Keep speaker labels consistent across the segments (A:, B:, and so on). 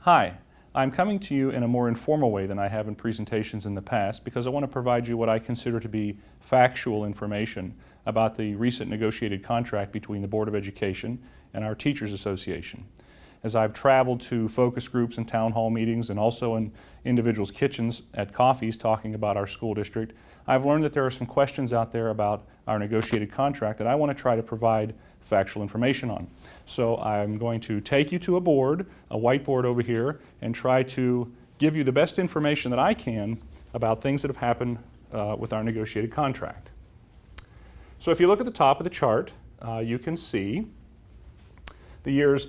A: Hi, I'm coming to you in a more informal way than I have in presentations in the past because I want to provide you what I consider to be factual information about the recent negotiated contract between the Board of Education and our Teachers Association. As I've traveled to focus groups and town hall meetings and also in individuals' kitchens at coffees talking about our school district, I've learned that there are some questions out there about our negotiated contract that I want to try to provide factual information on. So I'm going to take you to a board, a whiteboard over here, and try to give you the best information that I can about things that have happened with our negotiated contract. So if you look at the top of the chart, you can see the years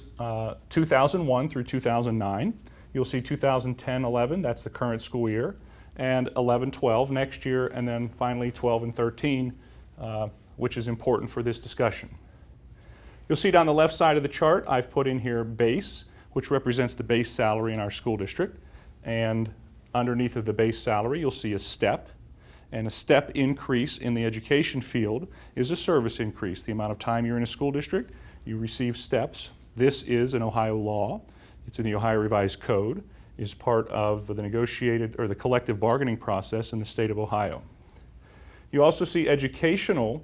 A: 2001 through 2009. You'll see 2010-11, that's the current school year, and 11-12 next year, and then finally 12 and 13, which is important for this discussion. You'll see down the left side of the chart, I've put in here base, which represents the base salary in our school district. And underneath of the base salary, you'll see a step. And a step increase in the education field is a service increase. The amount of time you're in a school district, you receive steps. This is an Ohio law. It's in the Ohio Revised Code, is part of the negotiated or the collective bargaining process in the state of Ohio. You also see educational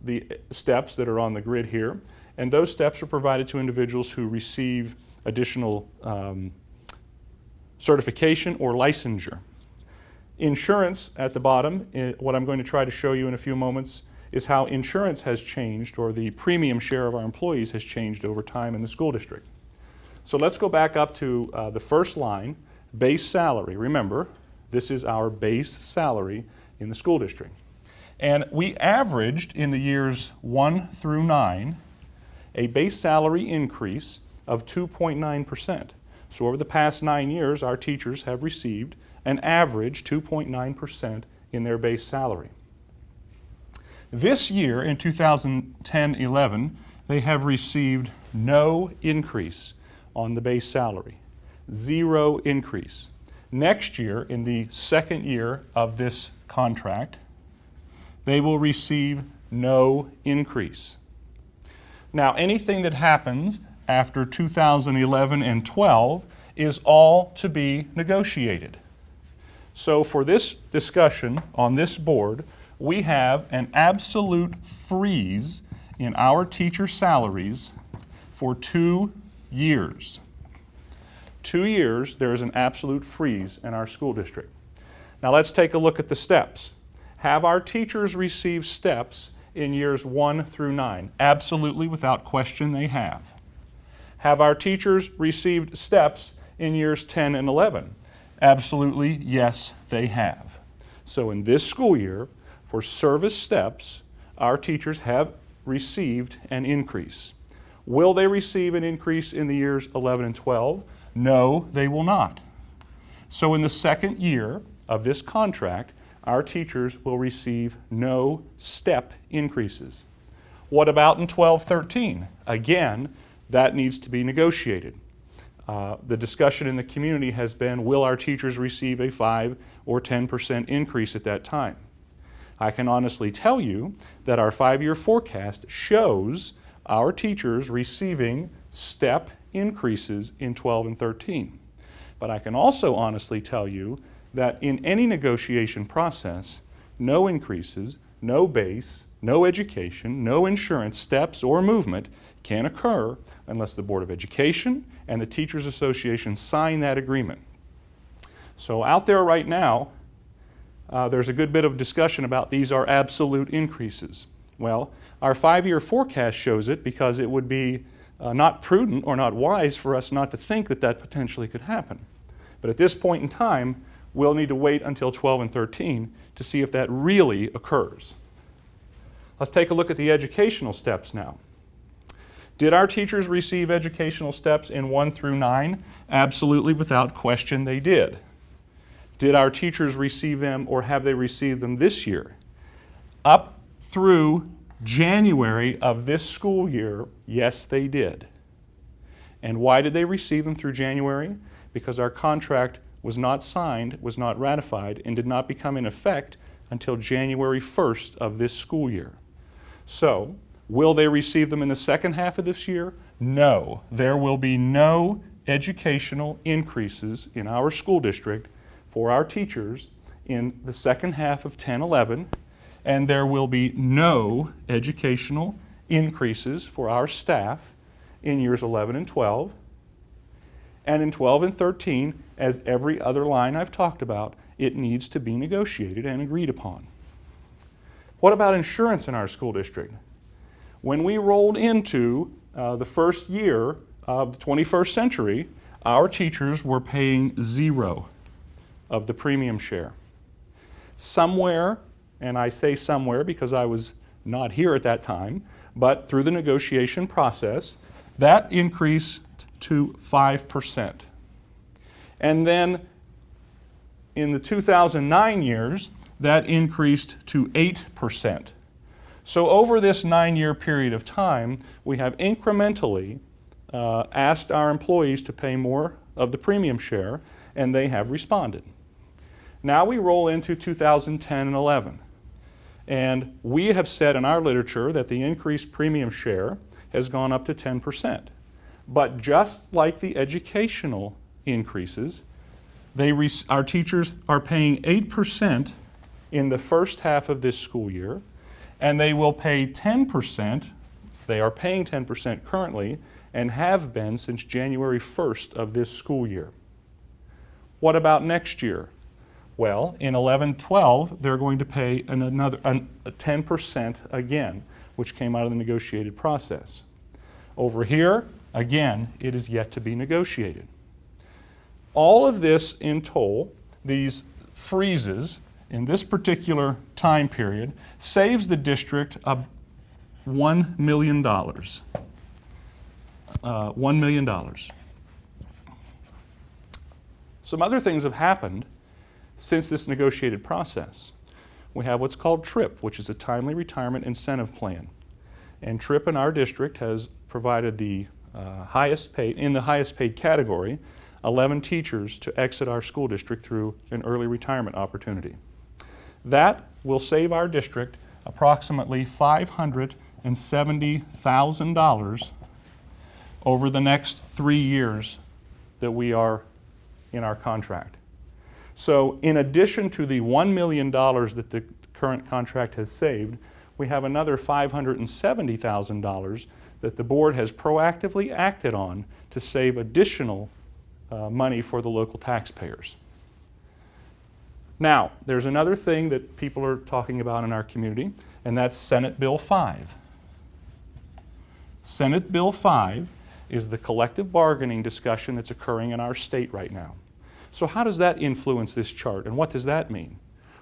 A: the steps that are on the grid here, and those steps are provided to individuals who receive additional certification or licensure. Insurance at the bottom, what I'm going to try to show you in a few moments is how insurance has changed, or the premium share of our employees has changed over time in the school district. So let's go back up to the first line, base salary. Remember, this is our base salary in the school district. And we averaged in the years 1 through 9 a base salary increase of 2.9%. So over the past 9 years, our teachers have received an average 2.9% in their base salary. This year, in 2010-11, they have received no increase on the base salary, 0 increase. Next year, in the second year of this contract, they will receive no increase. Now, anything that happens after 2011 and 12 is all to be negotiated. So for this discussion on this board, we have an absolute freeze in our teacher salaries for 2 years. 2 years, there is an absolute freeze in our school district. Now let's take a look at the steps. Have our teachers received steps in years 1 through 9? Absolutely, without question, they have. Have our teachers received steps in years 10 and 11? Absolutely, yes, they have. So in this school year, for service steps, our teachers have received an increase. Will they receive an increase in the years 11 and 12? No, they will not. So in the second year of this contract, our teachers will receive no step increases. What about in 12-13? Again, that needs to be negotiated. The discussion in the community has been, will our teachers receive a 5 or 10% increase at that time? I can honestly tell you that our 5-year forecast shows our teachers receiving step increases in 12 and 13. But I can also honestly tell you that in any negotiation process, no increases, no base, no education, no insurance steps or movement can occur unless the Board of Education and the Teachers Association sign that agreement. So out there right now, there's a good bit of discussion about these are absolute increases. Well, our 5-year forecast shows it because it would be not prudent or not wise for us not to think that that potentially could happen. But at this point in time, we'll need to wait until 12 and 13 to see if that really occurs. Let's take a look at the educational steps now. Did our teachers receive educational steps in 1 through 9? Absolutely, without question, they did. Did our teachers receive them, or have they received them this year? Up through January of this school year, yes, they did. And why did they receive them through January? Because our contract was not signed, was not ratified, and did not become in effect until January 1st of this school year. So, will they receive them in the second half of this year? No. There will be no educational increases in our school district for our teachers in the second half of 10-11, and there will be no educational increases for our staff in years 11 and 12. And in 12 and 13, as every other line I've talked about, it needs to be negotiated and agreed upon. What about insurance in our school district? When we rolled into the first year of the 21st century, our teachers were paying 0 of the premium share. Somewhere, and I say somewhere because I was not here at that time, but through the negotiation process, that increased to 5%. And then in the 2009 years, that increased to 8%. So over this 9-year period of time, we have incrementally asked our employees to pay more of the premium share, and they have responded. Now we roll into 2010 and 11, and we have said in our literature that the increased premium share has gone up to 10%. But just like the educational increases, our teachers are paying 8% in the first half of this school year, and they will pay 10%, they are paying 10% currently, and have been since January 1st of this school year. What about next year? Well, in 11-12, they're going to pay another 10% again, which came out of the negotiated process. Over here, again, it is yet to be negotiated. All of this in total, these freezes in this particular time period, saves the district $1 million. $1 million. Some other things have happened since this negotiated process. We have what's called TRIP, which is a Timely Retirement Incentive Plan. And TRIP in our district has provided the highest paid category, 11 teachers to exit our school district through an early retirement opportunity. That will save our district approximately $570,000 over the next 3 years that we are in our contract. So in addition to the $1 million that the current contract has saved, we have another $570,000 that the board has proactively acted on to save additional money for the local taxpayers. Now, there's another thing that people are talking about in our community, and that's Senate Bill 5. Senate Bill 5 is the collective bargaining discussion that's occurring in our state right now. So how does that influence this chart, and what does that mean?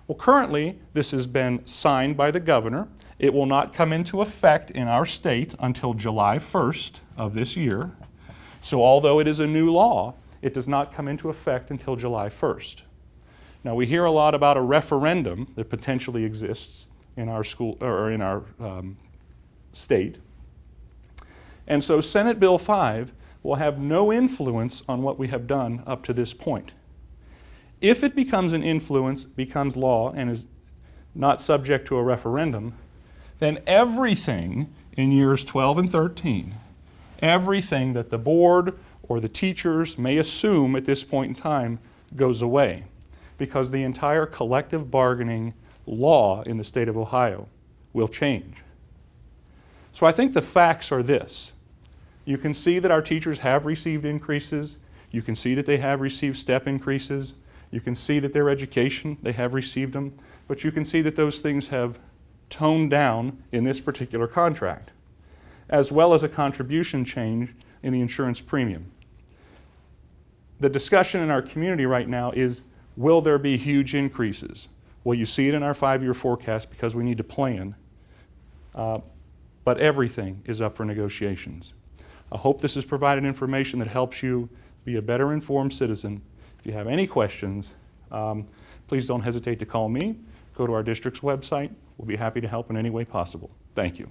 A: Well, currently, this has been signed by the governor. It will not come into effect in our state until July 1st of this year. So although it is a new law, it does not come into effect until July 1st. Now, we hear a lot about a referendum that potentially exists in our school or in our state. And so Senate Bill 5 will have no influence on what we have done up to this point. If it becomes an influence, becomes law, and is not subject to a referendum, then everything in years 12 and 13, everything that the board or the teachers may assume at this point in time goes away, because the entire collective bargaining law in the state of Ohio will change. So I think the facts are this. You can see that our teachers have received increases. You can see that they have received step increases. You can see that their education, they have received them. But you can see that those things have toned down in this particular contract, as well as a contribution change in the insurance premium. The discussion in our community right now is, will there be huge increases? Well, you see it in our 5-year forecast because we need to plan, but everything is up for negotiations. I hope this has provided information that helps you be a better informed citizen. If you have any questions, please don't hesitate to call me. Go to our district's website. We'll be happy to help in any way possible. Thank you.